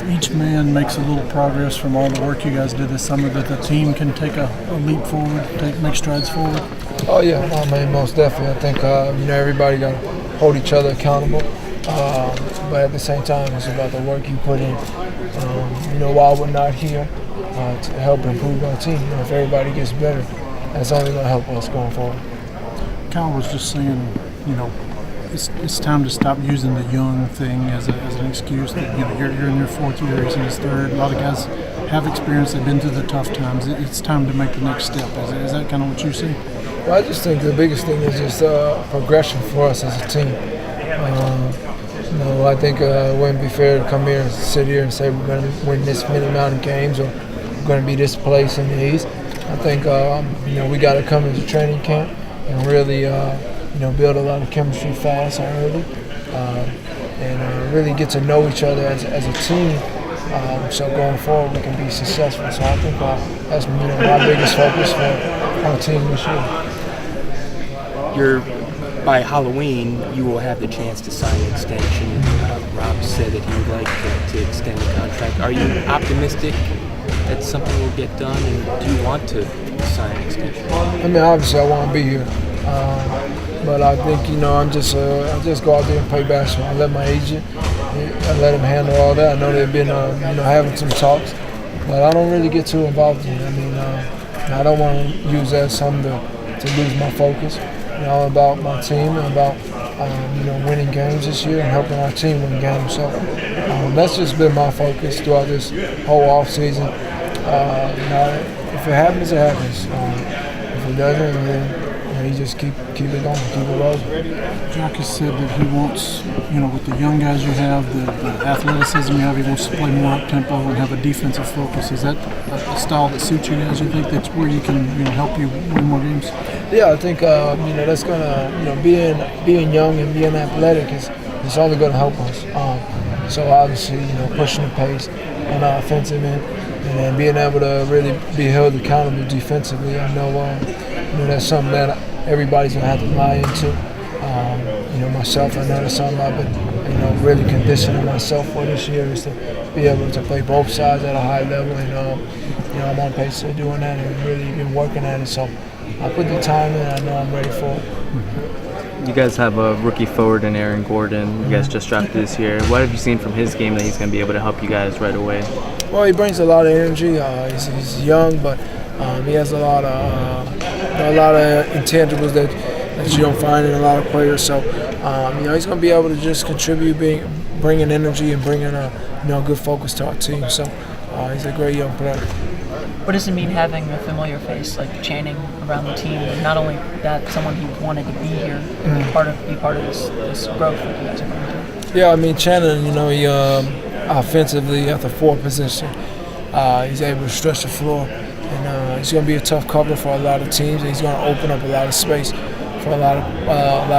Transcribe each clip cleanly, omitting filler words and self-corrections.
each man makes a little progress from all the work you guys did this summer, that the team can take a leap forward, make strides forward? Oh yeah, I mean most definitely. I think everybody got to hold each other accountable, but at the same time, it's about the work you put in. While we're not here to help improve our team, if everybody gets better, that's only going to help us going forward. Kyle was just saying, it's time to stop using the young thing as an excuse. That you're in your fourth year, he's in his third. A lot of guys have experience; they've been through the tough times. It's time to make the next step. Is that kind of what you see? Well, I just think the biggest thing is just progression for us as a team. I think it wouldn't be fair to come here and sit here and say we're going to win this many amount of games or we're going to be this place in the East. I think we got to come into training camp and really build a lot of chemistry fast and early, and really get to know each other as a team. So going forward, we can be successful. So I think that's my biggest focus for our team this year. By Halloween, you will have the chance to sign an extension. Rob said that he would like to extend the contract. Are you optimistic that something will get done, and do you want to sign an extension? I mean, obviously, I want to be here, but I think I just go out there and play basketball. I let my agent, I let him handle all that. I know they've been having some talks, but I don't really get too involved in it. I mean, I don't want to use that as something to lose my focus. About my team and about winning games this year and helping our team win games. So that's just been my focus throughout this whole off season. If it happens, it happens. If it doesn't, then you just keep it going, keep it rolling. Jack has said that he wants, with the young guys you have, the athleticism you have, he wants to play more up tempo and have a defensive focus. Is that a style that suits you guys? You think that's where you can help you win more games? Yeah, I think that's gonna being young and being athletic is only gonna help us. So obviously pushing the pace on our offensive end and then being able to really be held accountable defensively. I know that's something that everybody's gonna have to buy into. Myself, I know that's something I've been really conditioning myself for this year, is to be able to play both sides at a high level, and I'm on pace to doing that and really been working at it. So I put the time in. I know I'm ready for it. You guys have a rookie forward in Aaron Gordon. You guys just drafted this year. What have you seen from his game that he's going to be able to help you guys right away? Well, he brings a lot of energy. He's young, but he has a lot of intangibles that you don't find in a lot of players. So he's going to be able to just contribute, bringing energy and bringing a good focus to our team. So he's a great young player. What does it mean having a familiar face like Channing around the team? And not only that, someone who wanted to be here and be part of this growth that you guys are going through. Yeah, I mean Channing, he offensively at the forward position, he's able to stretch the floor, and he's going to be a tough cover for a lot of teams. And he's going to open up a lot of space for a lot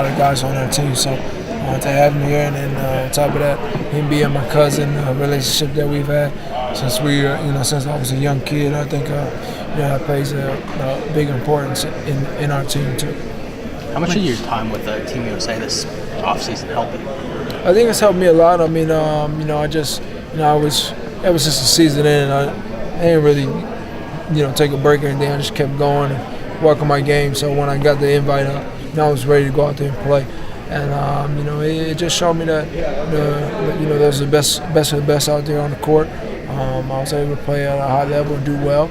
of guys on our team. So to have him here, and then on top of that, him being my cousin, a relationship that we've had since since I was a young kid, I think that plays a big importance in our team too. How much of your time with Team USA this offseason helped you? I think it's helped me a lot. I mean, I was ever since the season ended, I didn't really take a break or anything. I just kept going and working my game. So when I got the invite, I was ready to go out there and play. And it just showed me that there's the best of the best out there on the court. I was able to play at a high level and do well.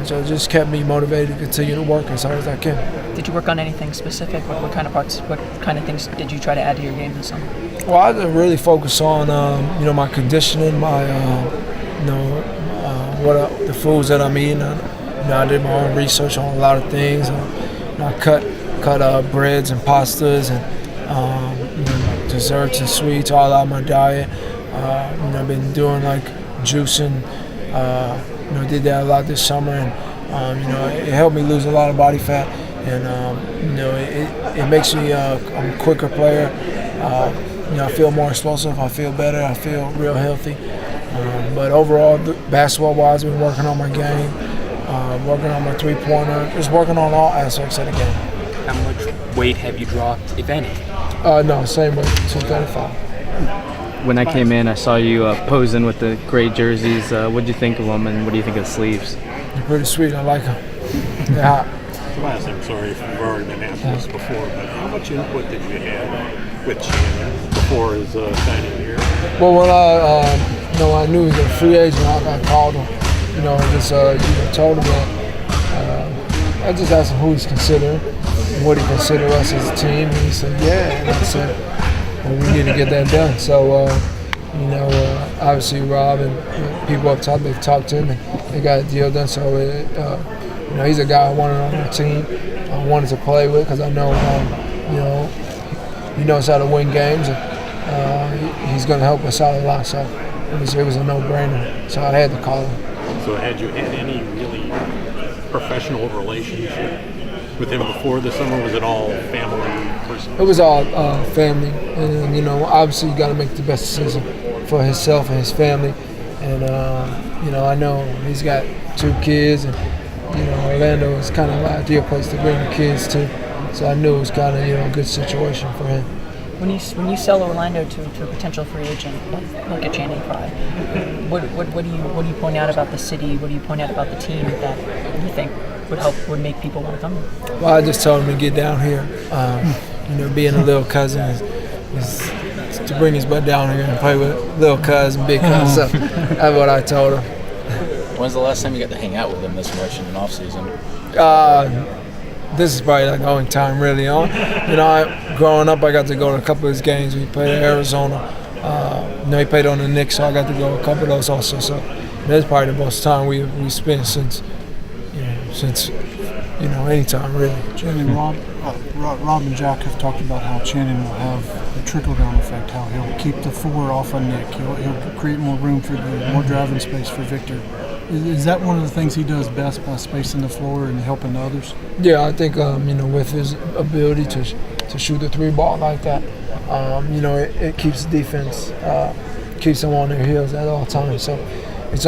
So it just kept me motivated to continue to work as hard as I can. Did you work on anything specific? What kind of things did you try to add to your game this summer? Well, I didn't really focus on my conditioning, my the foods that I'm eating. I did my own research on a lot of things. I cut breads and pastas and desserts and sweets all out of my diet. I've been doing like juicing. Did that a lot this summer, and it helped me lose a lot of body fat, and it makes me I'm a quicker player. I feel more explosive. I feel better. I feel real healthy. But overall, basketball-wise, I've been working on my game, working on my three-pointer, just working on all aspects of the game. How much weight have you dropped, if any? No, same weight, 235. when I came in, I saw you posing with the gray jerseys. What did you think of them, and what do you think of the sleeves? They're pretty sweet. I like them. Yeah. Tobias, I'm sorry if you've already been asked this before, but how much input did you have with Shannon before his signing here? Well, when I knew he was a free agent, I called him. And just told him that. I just asked him who he's considering, and what he considered us as a team, and he said, yeah. And I said, well, we need to get that done. So, obviously Rob and people up top, they've talked to him, and they got a deal done. So, he's a guy I wanted on our team. I wanted to play with because I know, he knows how to win games, and he's going to help us out a lot. So it was a no-brainer. So I had to call him. So had you had any really professional relationship with him before the summer? Was it all family, personal? It was all family, and obviously you got to make the best decision for himself and his family. And I know he's got 2 kids, and Orlando is kind of an ideal place to bring the kids to. So I knew it was kind of a good situation for him. When you sell Orlando to a potential free agent like a Channing Frye, what do you point out about the city? What do you point out about the team that you think would make people want to come here? Well, I just told him to get down here. Being a little cousin is to bring his butt down here and play with little cousin, big cousin. So that's what I told him. When's the last time you got to hang out with him this much in an off season? This is probably like the only time really on. Growing up, I got to go to a couple of his games. We played at Arizona. He played on the Knicks, so I got to go to a couple of those also. So that's probably the most time we spent since any time really. Channing, Rob and Jack have talked about how Channing will have a trickle-down effect, how he'll keep the 4 off of Nick. He'll create more room for more driving space for Victor. Is that one of the things he does best, by spacing the floor and helping others? Yeah, I think with his ability to shoot the 3 ball like that, it keeps the defense, keeps them on their heels at all times. So it's